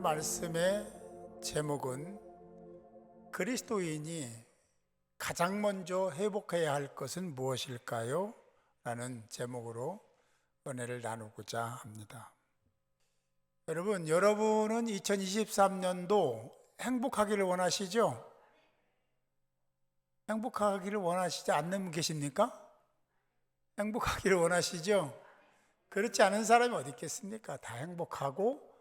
말씀의 제목은 그리스도인이 가장 먼저 회복해야 할 것은 무엇일까요? 라는 제목으로 은혜를 나누고자 합니다. 여러분은 2023년도 행복하기를 원하시죠? 행복하기를 원하시지 않는 분 계십니까? 행복하기를 원하시죠? 그렇지 않은 사람이 어디 있겠습니까? 다 행복하고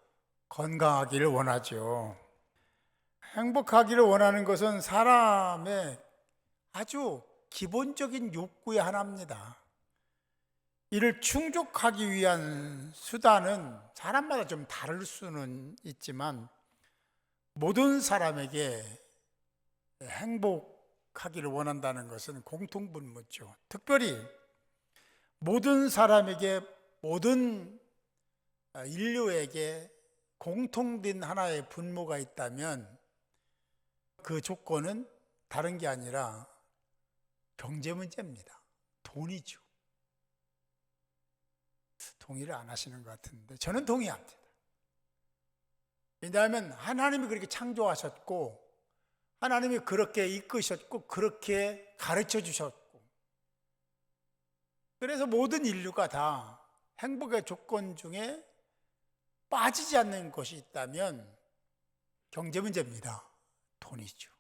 건강하기를 원하죠. 행복하기를 원하는 것은 사람의 아주 기본적인 욕구의 하나입니다. 이를 충족하기 위한 수단은 사람마다 좀 다를 수는 있지만 모든 사람에게 행복하기를 원한다는 것은 공통분모죠. 특별히 모든 사람에게, 모든 인류에게 공통된 하나의 분모가 있다면 그 조건은 다른 게 아니라 경제 문제입니다. 돈이죠. 동의를 안 하시는 것 같은데 저는 동의합니다. 왜냐하면 하나님이 그렇게 창조하셨고 하나님이 그렇게 이끄셨고 그렇게 가르쳐 주셨고 그래서 모든 인류가 다 행복의 조건 중에 빠지지 않는 것이 있다면 경제 문제입니다. 돈이죠.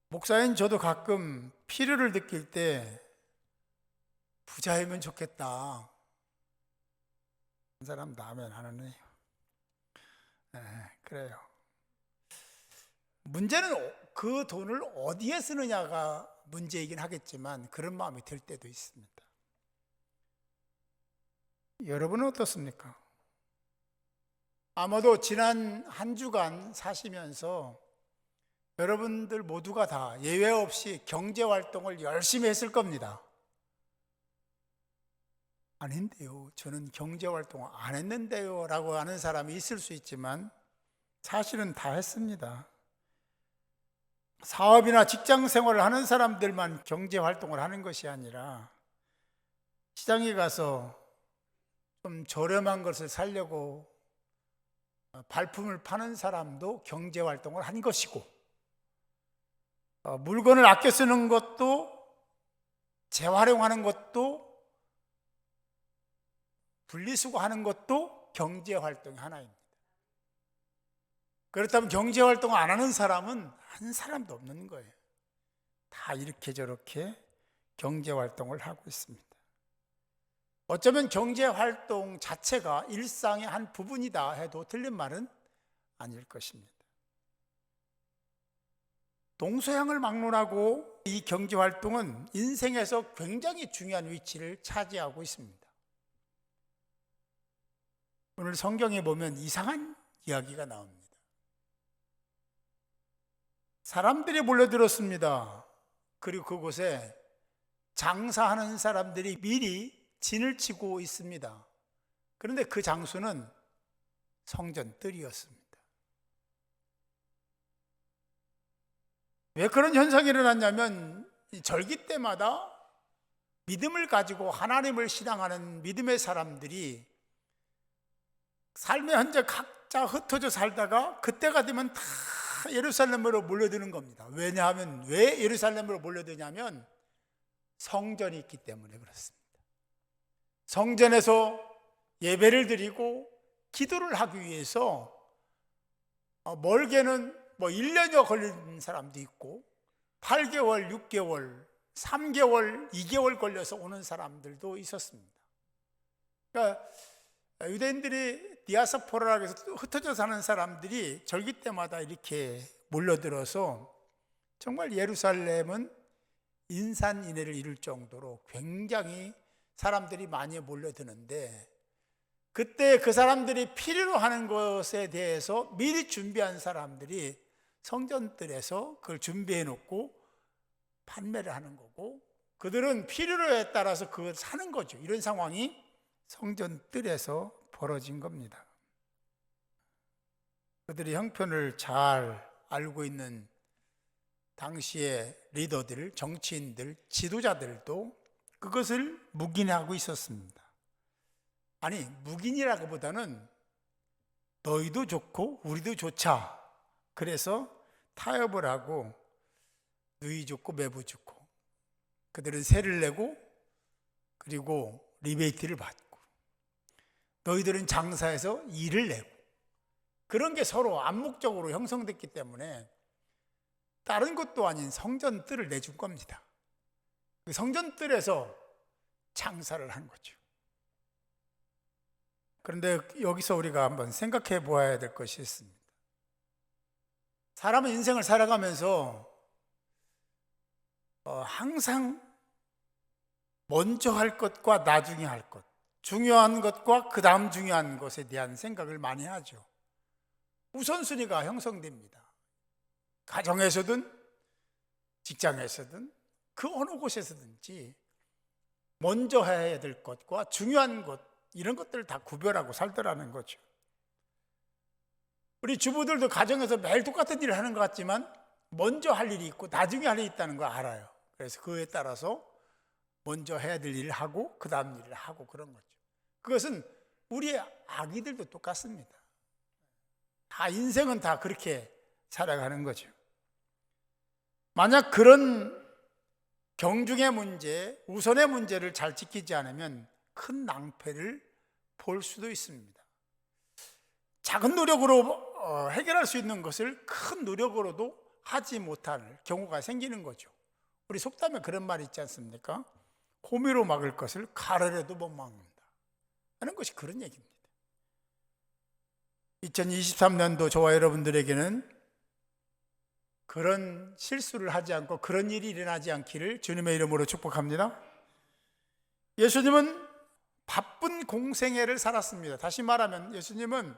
목사인 저도 가끔 필요를 느낄 때 부자이면 좋겠다. 한 사람 나면 하느네요. 그래요. 문제는 그 돈을 어디에 쓰느냐가 문제이긴 하겠지만 그런 마음이 들 때도 있습니다. 여러분은 어떻습니까? 아마도 지난 한 주간 사시면서 여러분들 모두가 다 예외 없이 경제활동을 열심히 했을 겁니다. 아닌데요, 저는 경제활동 안 했는데요 라고 하는 사람이 있을 수 있지만 사실은 다 했습니다. 사업이나 직장 생활을 하는 사람들만 경제활동을 하는 것이 아니라 시장에 가서 좀 저렴한 것을 사려고 발품을 파는 사람도 경제활동을 한 것이고 물건을 아껴 쓰는 것도 재활용하는 것도 분리수거하는 것도 경제활동의 하나입니다. 그렇다면 경제활동을 안 하는 사람은 한 사람도 없는 거예요. 다 이렇게 저렇게 경제활동을 하고 있습니다. 어쩌면 경제활동 자체가 일상의 한 부분이다 해도 틀린 말은 아닐 것입니다. 동서양을 막론하고 이 경제활동은 인생에서 굉장히 중요한 위치를 차지하고 있습니다. 오늘 성경에 보면 이상한 이야기가 나옵니다. 사람들이 몰려들었습니다. 그리고 그곳에 장사하는 사람들이 미리 진을 치고 있습니다. 그런데 그 장소는 성전뜰이었습니다. 왜 그런 현상이 일어났냐면 절기 때마다 믿음을 가지고 하나님을 신앙하는 믿음의 사람들이 삶의 현재 각자 흩어져 살다가 그때가 되면 다 예루살렘으로 몰려드는 겁니다. 왜냐하면 왜 예루살렘으로 몰려드냐면 성전이 있기 때문에 그렇습니다. 성전에서 예배를 드리고 기도를 하기 위해서 멀게는 1년여 걸린 사람도 있고 8개월, 6개월, 3개월, 2개월 걸려서 오는 사람들도 있었습니다. 그러니까 유대인들이 디아스포라라고 해서 흩어져 사는 사람들이 절기 때마다 이렇게 몰려들어서 정말 예루살렘은 인산인해를 이룰 정도로 굉장히 사람들이 많이 몰려드는데 그때 그 사람들이 필요로 하는 것에 대해서 미리 준비한 사람들이 성전뜰에서 그걸 준비해 놓고 판매를 하는 거고 그들은 필요에 따라서 그걸 사는 거죠. 이런 상황이 성전뜰에서 벌어진 겁니다. 그들의 형편을 잘 알고 있는 당시의 리더들, 정치인들, 지도자들도 그것을 묵인하고 있었습니다. 아니, 묵인이라기보다는 너희도 좋고 우리도 좋자. 그래서 타협을 하고 누이 좋고 매부 좋고, 그들은 세를 내고 그리고 리베이트를 받고, 너희들은 장사해서 일을 내고, 그런 게 서로 암묵적으로 형성됐기 때문에 다른 것도 아닌 성전뜰을 내준 겁니다. 그 성전뜰에서 장사를 한 거죠. 그런데 여기서 우리가 한번 생각해 보아야 될 것이 있습니다. 사람은 인생을 살아가면서 항상 먼저 할 것과 나중에 할 것, 중요한 것과 그 다음 중요한 것에 대한 생각을 많이 하죠. 우선순위가 형성됩니다. 가정에서든 직장에서든 그 어느 곳에서든지 먼저 해야 될 것과 중요한 것, 이런 것들을 다 구별하고 살더라는 거죠. 우리 주부들도 가정에서 매일 똑같은 일을 하는 것 같지만 먼저 할 일이 있고 나중에 할 일이 있다는 걸 알아요. 그래서 그에 따라서 먼저 해야 될 일을 하고 그 다음 일을 하고 그런 거죠. 그것은 우리의 아기들도 똑같습니다. 다 인생은 다 그렇게 살아가는 거죠. 만약 그런 경중의 문제, 우선의 문제를 잘 지키지 않으면 큰 낭패를 볼 수도 있습니다. 작은 노력으로 해결할 수 있는 것을 큰 노력으로도 하지 못할 경우가 생기는 거죠. 우리 속담에 그런 말이 있지 않습니까? 호미로 막을 것을 가르려도 못 막는다 하는 것이 그런 얘기입니다. 2023년도 저와 여러분들에게는 그런 실수를 하지 않고 그런 일이 일어나지 않기를 주님의 이름으로 축복합니다. 예수님은 바쁜 공생애를 살았습니다. 다시 말하면 예수님은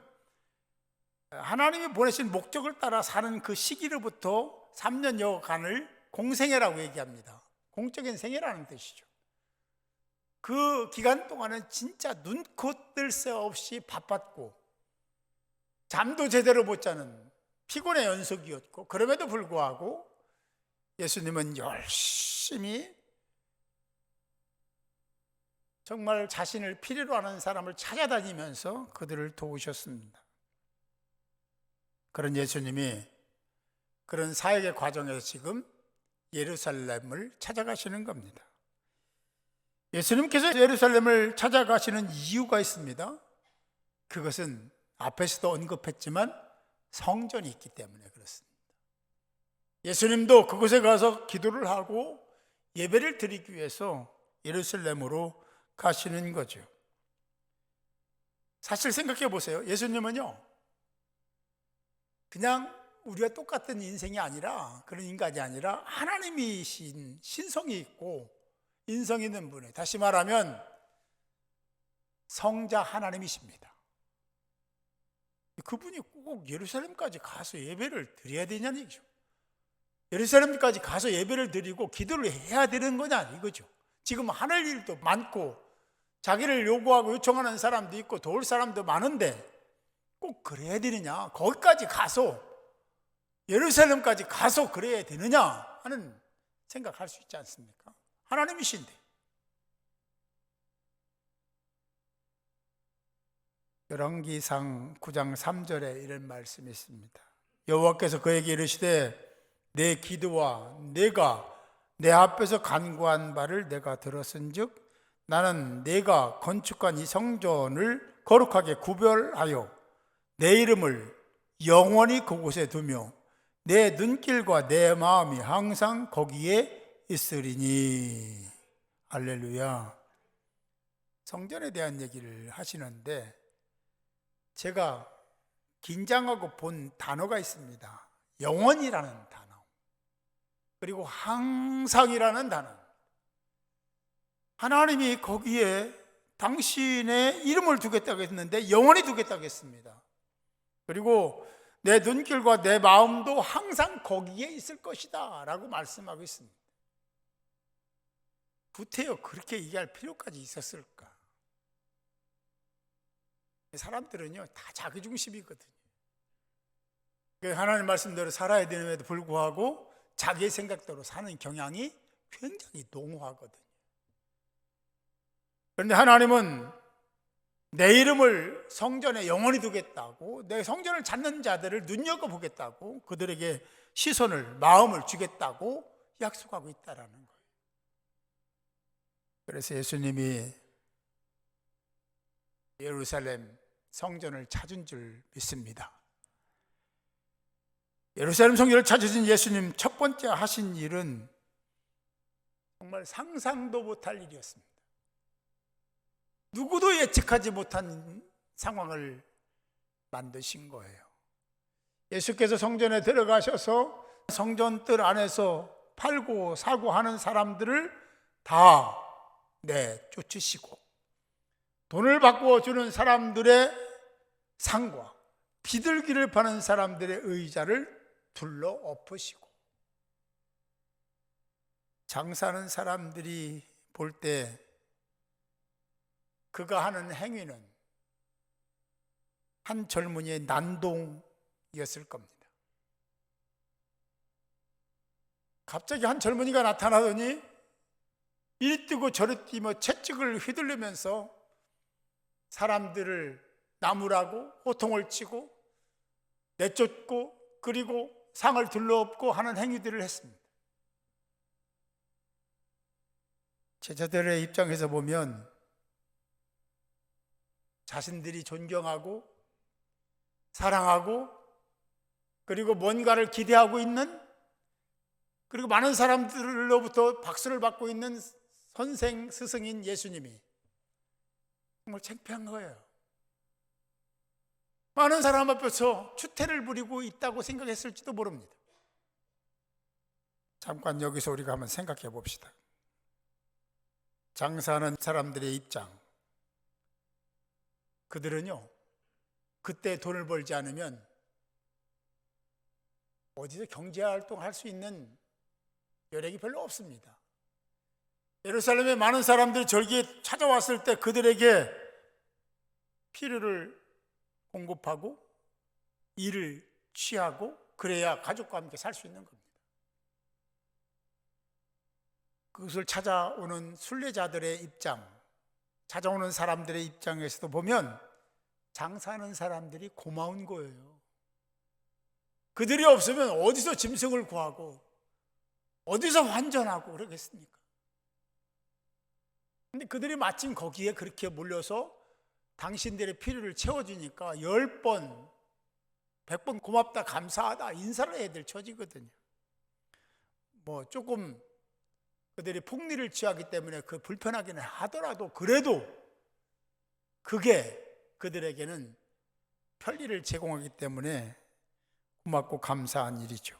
하나님이 보내신 목적을 따라 사는 그 시기로부터 3년여간을 공생애라고 얘기합니다. 공적인 생애라는 뜻이죠. 그 기간 동안은 진짜 눈코 뜰 새 없이 바빴고 잠도 제대로 못 자는 피곤의 연속이었고, 그럼에도 불구하고 예수님은 열심히 정말 자신을 필요로 하는 사람을 찾아다니면서 그들을 도우셨습니다. 그런 예수님이 그런 사역의 과정에서 지금 예루살렘을 찾아가시는 겁니다. 예수님께서 예루살렘을 찾아가시는 이유가 있습니다. 그것은 앞에서도 언급했지만 성전이 있기 때문에 그렇습니다. 예수님도 그곳에 가서 기도를 하고 예배를 드리기 위해서 예루살렘으로 가시는 거죠. 사실 생각해 보세요. 예수님은요, 그냥 우리와 똑같은 인생이 아니라, 그런 인간이 아니라 하나님이신 신성이 있고 인성 있는 분이에요. 다시 말하면 성자 하나님이십니다. 그분이 꼭 예루살렘까지 가서 예배를 드려야 되냐는 얘기죠. 예루살렘까지 가서 예배를 드리고 기도를 해야 되는 거냐 이거죠. 지금 하늘 일도 많고 자기를 요구하고 요청하는 사람도 있고 도울 사람도 많은데 꼭 그래야 되느냐, 거기까지 가서 예루살렘까지 가서 그래야 되느냐 하는 생각할 수 있지 않습니까? 하나님이신데. 열왕기상 9장 3절에 이런 말씀이 있습니다. 여호와께서 그에게 이르시되 내 기도와 내가 내 앞에서 간구한 바를 내가 들었은즉 나는 내가 건축한 이 성전을 거룩하게 구별하여 내 이름을 영원히 그곳에 두며 내 눈길과 내 마음이 항상 거기에 있으리니. 할렐루야. 성전에 대한 얘기를 하시는데 제가 긴장하고 본 단어가 있습니다. 영원이라는 단어, 그리고 항상이라는 단어. 하나님이 거기에 당신의 이름을 두겠다고 했는데 영원히 두겠다고 했습니다. 그리고 내 눈길과 내 마음도 항상 거기에 있을 것이다 라고 말씀하고 있습니다. 구태여 그렇게 얘기할 필요까지 있었을까? 사람들은요 다 자기중심이거든요. 하나님 말씀대로 살아야 되는데도 불구하고 자기의 생각대로 사는 경향이 굉장히 농후하거든요. 그런데 하나님은 내 이름을 성전에 영원히 두겠다고, 내 성전을 찾는 자들을 눈여겨보겠다고, 그들에게 시선을, 마음을 주겠다고 약속하고 있다라는 거예요. 그래서 예수님이 예루살렘 성전을 찾은 줄 믿습니다. 예루살렘 성전을 찾으신 예수님 첫 번째 하신 일은 정말 상상도 못할 일이었습니다. 누구도 예측하지 못한 상황을 만드신 거예요. 예수께서 성전에 들어가셔서 성전뜰 안에서 팔고 사고 하는 사람들을 다 내쫓으시고, 돈을 바꾸어 주는 사람들의 상과 비둘기를 파는 사람들의 의자를 둘러 엎으시고, 장사하는 사람들이 볼 때 그가 하는 행위는 한 젊은이의 난동이었을 겁니다. 갑자기 한 젊은이가 나타나더니 이리 뛰고 저리 뛰며 채찍을 휘둘르면서 사람들을 나무라고 호통을 치고 내쫓고, 그리고 상을 둘러엎고 하는 행위들을 했습니다. 제자들의 입장에서 보면 자신들이 존경하고 사랑하고, 그리고 뭔가를 기대하고 있는, 그리고 많은 사람들로부터 박수를 받고 있는 선생 스승인 예수님이 정말 창피한 거예요. 많은 사람 앞에서 추태를 부리고 있다고 생각했을지도 모릅니다. 잠깐 여기서 우리가 한번 생각해 봅시다. 장사하는 사람들의 입장, 그들은요, 그때 돈을 벌지 않으면 어디서 경제활동을 할 수 있는 여력이 별로 없습니다. 예루살렘에 많은 사람들이 절기에 찾아왔을 때 그들에게 필요를 공급하고 일을 취하고, 그래야 가족과 함께 살 수 있는 겁니다. 그것을 찾아오는 순례자들의 입장, 찾아오는 사람들의 입장에서도 보면 장사하는 사람들이 고마운 거예요. 그들이 없으면 어디서 짐승을 구하고 어디서 환전하고 그러겠습니까? 근데 그들이 마침 거기에 그렇게 몰려서 당신들의 필요를 채워주니까 10번, 100번 고맙다, 감사하다 인사를 해야 될 처지거든요. 뭐 조금 그들이 폭리를 취하기 때문에 그 불편하기는 하더라도, 그래도 그게 그들에게는 편리를 제공하기 때문에 고맙고 감사한 일이죠.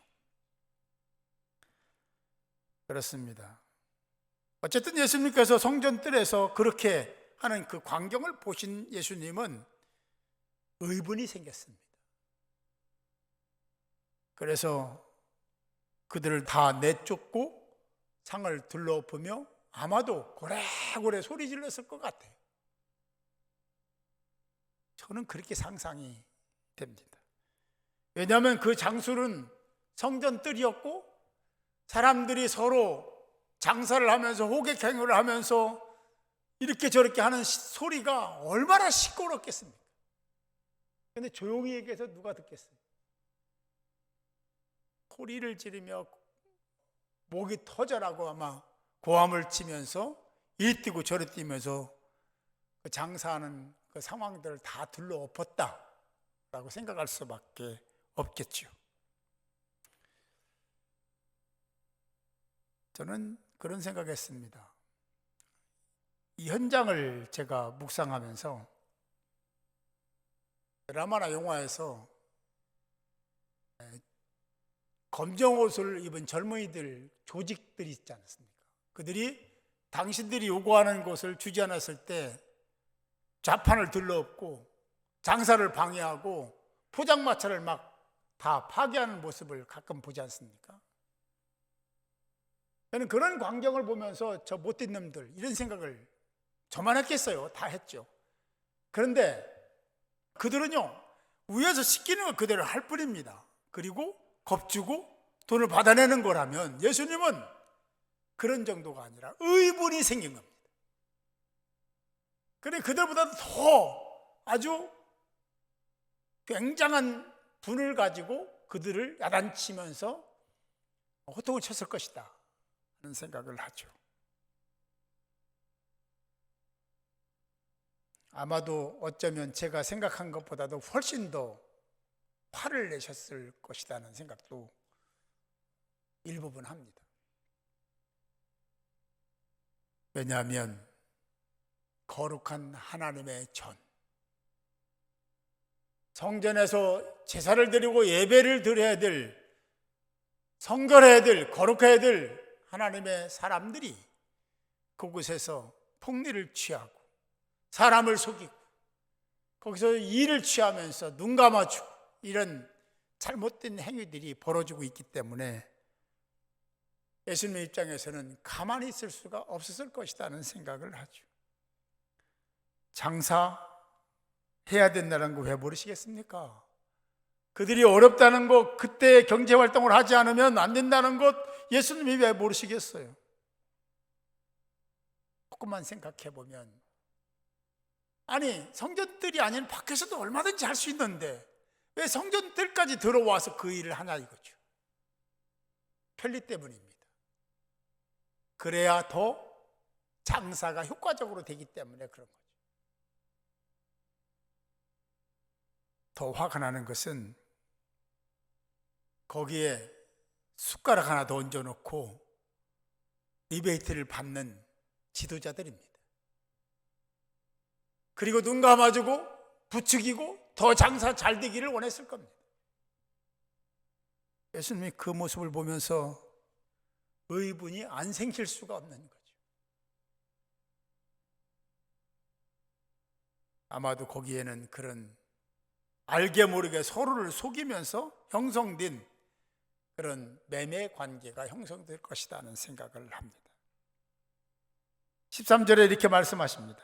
그렇습니다. 어쨌든 예수님께서 성전뜰에서 그렇게 하는 그 광경을 보신 예수님은 의분이 생겼습니다. 그래서 그들을 다 내쫓고 상을 둘러엎으며 아마도 고래고래 소리 질렀을 것 같아요. 저는 그렇게 상상이 됩니다. 왜냐하면 그 장소는 성전뜰이었고, 사람들이 서로 장사를 하면서 호객 행위를 하면서 이렇게 저렇게 하는 소리가 얼마나 시끄럽겠습니까? 그런데 조용히 얘기해서 누가 듣겠어요? 소리를 지르며 목이 터져라고 아마 고함을 치면서 이리 뛰고 저리 뛰면서 그 장사하는 그 상황들을 다 둘러엎었다라고 생각할 수밖에 없겠죠. 저는 그런 생각했습니다. 이 현장을 제가 묵상하면서 드라마나 영화에서 검정 옷을 입은 젊은이들, 조직들이 있지 않습니까? 그들이 당신들이 요구하는 것을 주지 않았을 때 좌판을 들러엎고 장사를 방해하고 포장마차를 막 다 파괴하는 모습을 가끔 보지 않습니까? 저는 그런 광경을 보면서 저 못된 놈들, 이런 생각을 저만 했겠어요? 다 했죠. 그런데 그들은요, 위에서 시키는 걸 그대로 할 뿐입니다. 그리고 겁주고 돈을 받아내는 거라면, 예수님은 그런 정도가 아니라 의분이 생긴 겁니다. 그래 그들보다도 더 아주 굉장한 분을 가지고 그들을 야단치면서 호통을 쳤을 것이다 하는 생각을 하죠. 아마도 어쩌면 제가 생각한 것보다도 훨씬 더 화를 내셨을 것이라는 생각도 일부분 합니다. 왜냐하면 거룩한 하나님의 전, 성전에서 제사를 드리고 예배를 드려야 될, 성결해야 될, 거룩해야 될 하나님의 사람들이 그곳에서 폭리를 취하고 사람을 속이고 거기서 이를 취하면서 눈 감아주고 이런 잘못된 행위들이 벌어지고 있기 때문에 예수님의 입장에서는 가만히 있을 수가 없었을 것이라는 생각을 하죠. 장사해야 된다는 거 왜 모르시겠습니까? 그들이 어렵다는 것, 그때 경제활동을 하지 않으면 안 된다는 것 예수님이 왜 모르시겠어요? 조금만 생각해보면, 아니 성전들이 아닌 밖에서도 얼마든지 할 수 있는데 왜 성전들까지 들어와서 그 일을 하냐 이거죠. 편리 때문입니다. 그래야 더 장사가 효과적으로 되기 때문에 그런 거죠. 더 화가 나는 것은 거기에 숟가락 하나 더 얹어놓고 리베이트를 받는 지도자들입니다. 그리고 눈 감아주고 부추기고 더 장사 잘 되기를 원했을 겁니다. 예수님이 그 모습을 보면서 의분이 안 생길 수가 없는 거죠. 아마도 거기에는 그런 알게 모르게 서로를 속이면서 형성된 그런 매매 관계가 형성될 것이라는 생각을 합니다. 13절에 이렇게 말씀하십니다.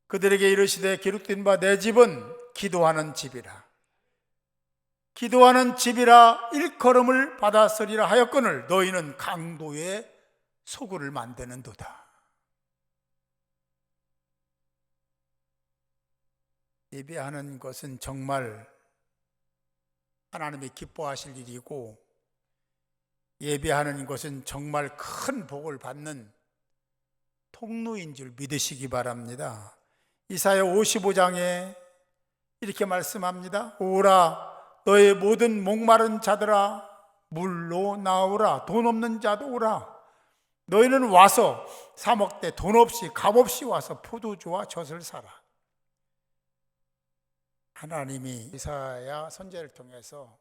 그들에게 이르시되 기록된 바 내 집은 기도하는 집이라. 기도하는 집이라 일컬음을 받았으리라 하였거늘 너희는 강도의 소굴을 만드는도다. 예배하는 것은 정말 하나님이 기뻐하실 일이고 예배하는 것은 정말 큰 복을 받는 통로인 줄 믿으시기 바랍니다. 이사야 55장에 이렇게 말씀합니다. 오라 너의 모든 목마른 자들아 물로 나오라. 돈 없는 자도 오라. 너희는 와서 사 먹되 돈 없이 값 없이 와서 포도주와 젖을 사라. 하나님이 이사야 선지자를 통해서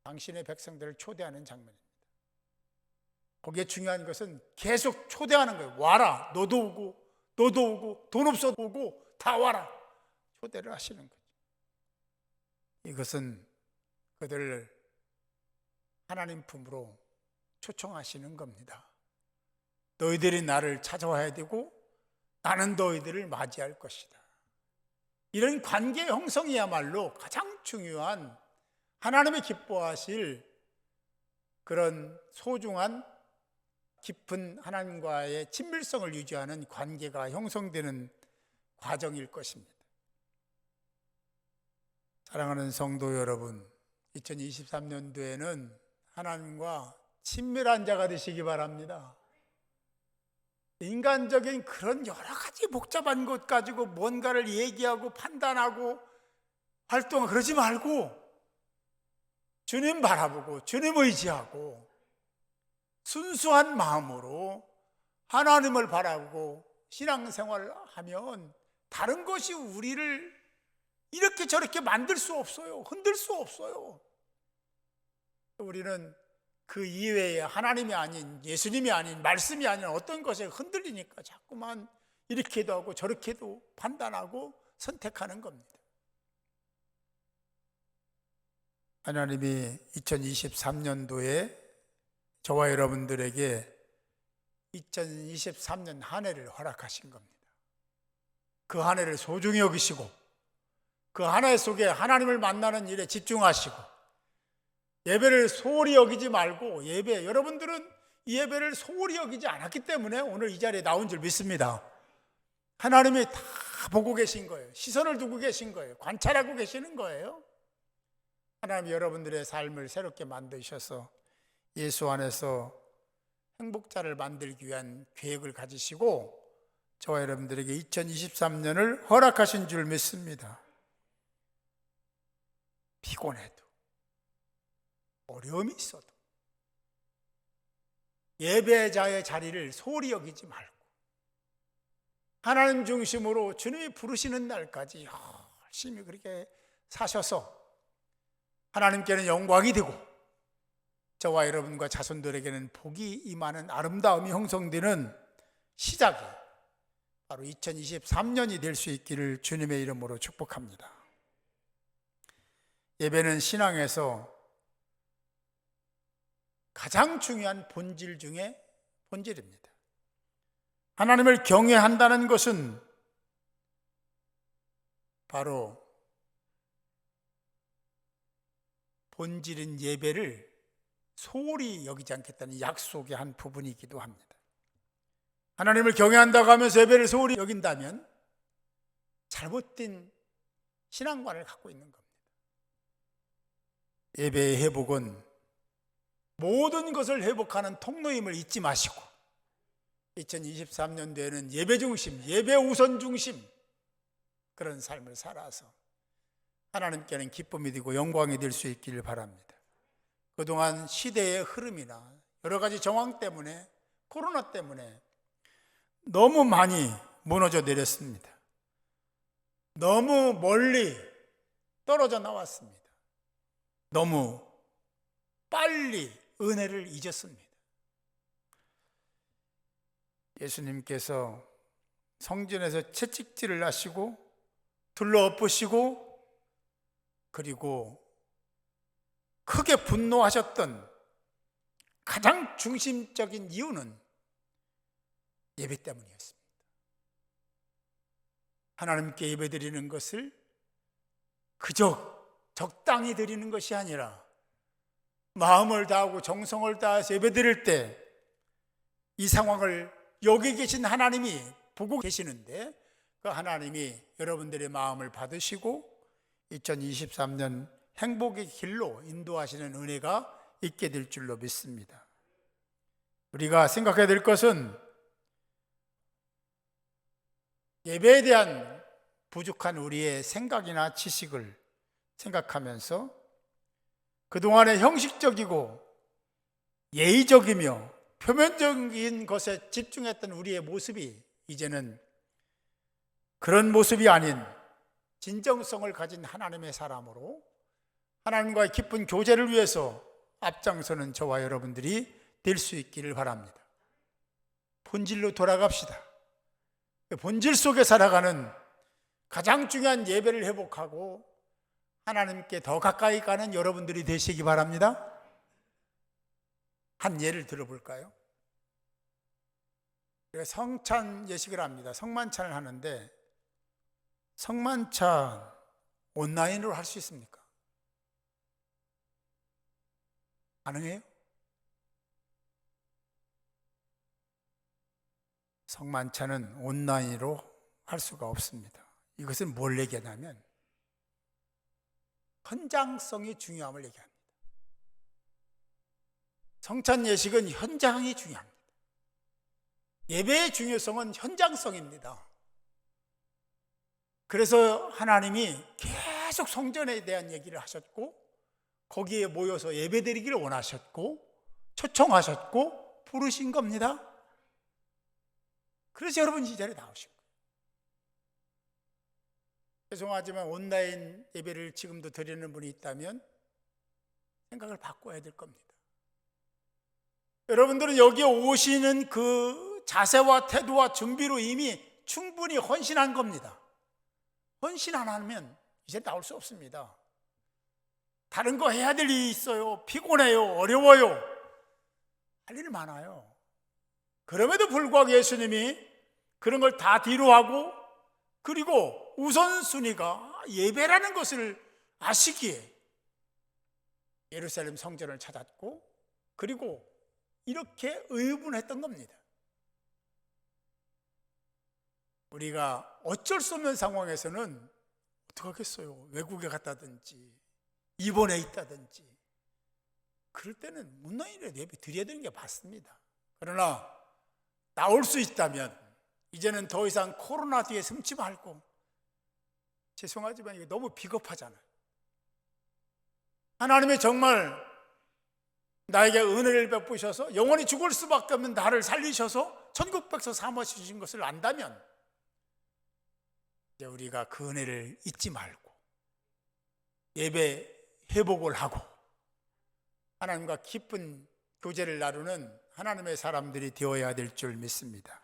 당신의 백성들을 초대하는 장면입니다. 거기에 중요한 것은 계속 초대하는 거예요. 와라. 너도 오고 너도 오고 돈 없어도 오고 다 와라. 초대를 하시는 거죠. 이것은 그들을 하나님 품으로 초청하시는 겁니다. 너희들이 나를 찾아와야 되고 나는 너희들을 맞이할 것이다. 이런 관계 형성이야말로 가장 중요한 하나님이 기뻐하실 그런 소중한 깊은 하나님과의 친밀성을 유지하는 관계가 형성되는 과정일 것입니다. 사랑하는 성도 여러분, 2023년도에는 하나님과 친밀한 자가 되시기 바랍니다. 인간적인 그런 여러 가지 복잡한 것 가지고 뭔가를 얘기하고 판단하고 활동하고 그러지 말고 주님 바라보고 주님 의지하고 순수한 마음으로 하나님을 바라보고 신앙생활을 하면 다른 것이 우리를 이렇게 저렇게 만들 수 없어요. 흔들 수 없어요. 우리는 그 이외에 하나님이 아닌 예수님이 아닌 말씀이 아닌 어떤 것에 흔들리니까 자꾸만 이렇게도 하고 저렇게도 판단하고 선택하는 겁니다. 하나님이 2023년도에 저와 여러분들에게 2023년 한 해를 허락하신 겁니다. 그 한 해를 소중히 여기시고 그 한 해 속에 하나님을 만나는 일에 집중하시고 예배를 소홀히 여기지 말고 여러분들은 이 예배를 소홀히 여기지 않았기 때문에 오늘 이 자리에 나온 줄 믿습니다. 하나님이 다 보고 계신 거예요. 시선을 두고 계신 거예요. 관찰하고 계시는 거예요. 하나님이 여러분들의 삶을 새롭게 만드셔서 예수 안에서 행복자를 만들기 위한 계획을 가지시고 저와 여러분들에게 2023년을 허락하신 줄 믿습니다. 피곤해도 어려움이 있어도 예배자의 자리를 소홀히 여기지 말고 하나님 중심으로 주님이 부르시는 날까지 열심히 그렇게 사셔서 하나님께는 영광이 되고 저와 여러분과 자손들에게는 복이 임하는 아름다움이 형성되는 시작이 바로 2023년이 될 수 있기를 주님의 이름으로 축복합니다. 예배는 신앙에서 가장 중요한 본질 중에 본질입니다. 하나님을 경외한다는 것은 바로 본질인 예배를 소홀히 여기지 않겠다는 약속의 한 부분이기도 합니다. 하나님을 경외한다고 하면서 예배를 소홀히 여긴다면 잘못된 신앙관을 갖고 있는 겁니다. 예배의 회복은 모든 것을 회복하는 통로임을 잊지 마시고 2023년도에는 예배 중심, 예배 우선 중심 그런 삶을 살아서 하나님께는 기쁨이 되고 영광이 될 수 있기를 바랍니다. 그동안 시대의 흐름이나 여러 가지 정황 때문에 코로나 때문에 너무 많이 무너져 내렸습니다. 너무 멀리 떨어져 나왔습니다. 너무 빨리 은혜를 잊었습니다. 예수님께서 성전에서 채찍질을 하시고 둘러 엎으시고 그리고 크게 분노하셨던 가장 중심적인 이유는 예배 때문이었습니다. 하나님께 예배드리는 것을 그저 적당히 드리는 것이 아니라 마음을 다하고 정성을 다해서 예배드릴 때 이 상황을 여기 계신 하나님이 보고 계시는데 그 하나님이 여러분들의 마음을 받으시고 2023년 행복의 길로 인도하시는 은혜가 있게 될 줄로 믿습니다. 우리가 생각해야 될 것은 예배에 대한 부족한 우리의 생각이나 지식을 생각하면서 그동안의 형식적이고 예의적이며 표면적인 것에 집중했던 우리의 모습이 이제는 그런 모습이 아닌 진정성을 가진 하나님의 사람으로 하나님과의 깊은 교제를 위해서 앞장서는 저와 여러분들이 될 수 있기를 바랍니다. 본질로 돌아갑시다. 본질 속에 살아가는 가장 중요한 예배를 회복하고 하나님께 더 가까이 가는 여러분들이 되시기 바랍니다. 한 예를 들어볼까요? 우리가 성찬 예식을 합니다. 성만찬을 하는데 성만찬 온라인으로 할 수 있습니까? 가능해요? 성만찬은 온라인으로 할 수가 없습니다. 이것은 뭘 얘기하냐면 현장성이 중요함을 얘기합니다. 성찬 예식은 현장이 중요합니다. 예배의 중요성은 현장성입니다. 그래서 하나님이 계속 성전에 대한 얘기를 하셨고 거기에 모여서 예배드리기를 원하셨고 초청하셨고 부르신 겁니다. 그래서 여러분이 이 자리에 나오신 거예요. 죄송하지만 온라인 예배를 지금도 드리는 분이 있다면 생각을 바꿔야 될 겁니다. 여러분들은 여기에 오시는 그 자세와 태도와 준비로 이미 충분히 헌신한 겁니다. 헌신 안 하면 이제 나올 수 없습니다. 다른 거 해야 될 일이 있어요. 피곤해요. 어려워요. 할 일 많아요. 그럼에도 불구하고 예수님이 그런 걸 다 뒤로 하고 그리고 우선순위가 예배라는 것을 아시기에 예루살렘 성전을 찾았고 그리고 이렇게 의분했던 겁니다. 우리가 어쩔 수 없는 상황에서는 어떡하겠어요? 외국에 갔다든지 입원해 있다든지 그럴 때는 문화인이라도 예배 드려야 되는 게 맞습니다. 그러나 나올 수 있다면 이제는 더 이상 코로나 뒤에 숨지 말고, 죄송하지만 이게 너무 비겁하잖아요. 하나님이 정말 나에게 은혜를 베푸셔서 영원히 죽을 수밖에 없는 나를 살리셔서 천국백서 삼으신 것을 안다면 이제 우리가 그 은혜를 잊지 말고 예배 회복을 하고 하나님과 깊은 교제를 나누는 하나님의 사람들이 되어야 될 줄 믿습니다.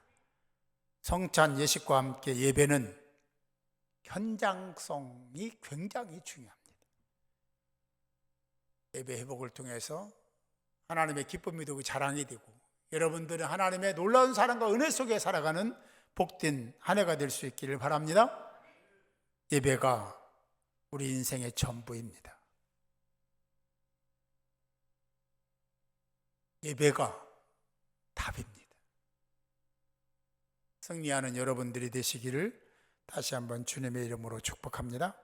성찬 예식과 함께 예배는 현장성이 굉장히 중요합니다. 예배 회복을 통해서 하나님의 기쁨이 되고 자랑이 되고 여러분들은 하나님의 놀라운 사랑과 은혜 속에 살아가는 복된 한 해가 될 수 있기를 바랍니다. 예배가 우리 인생의 전부입니다. 예배가 답입니다. 승리하는 여러분들이 되시기를 다시 한번 주님의 이름으로 축복합니다.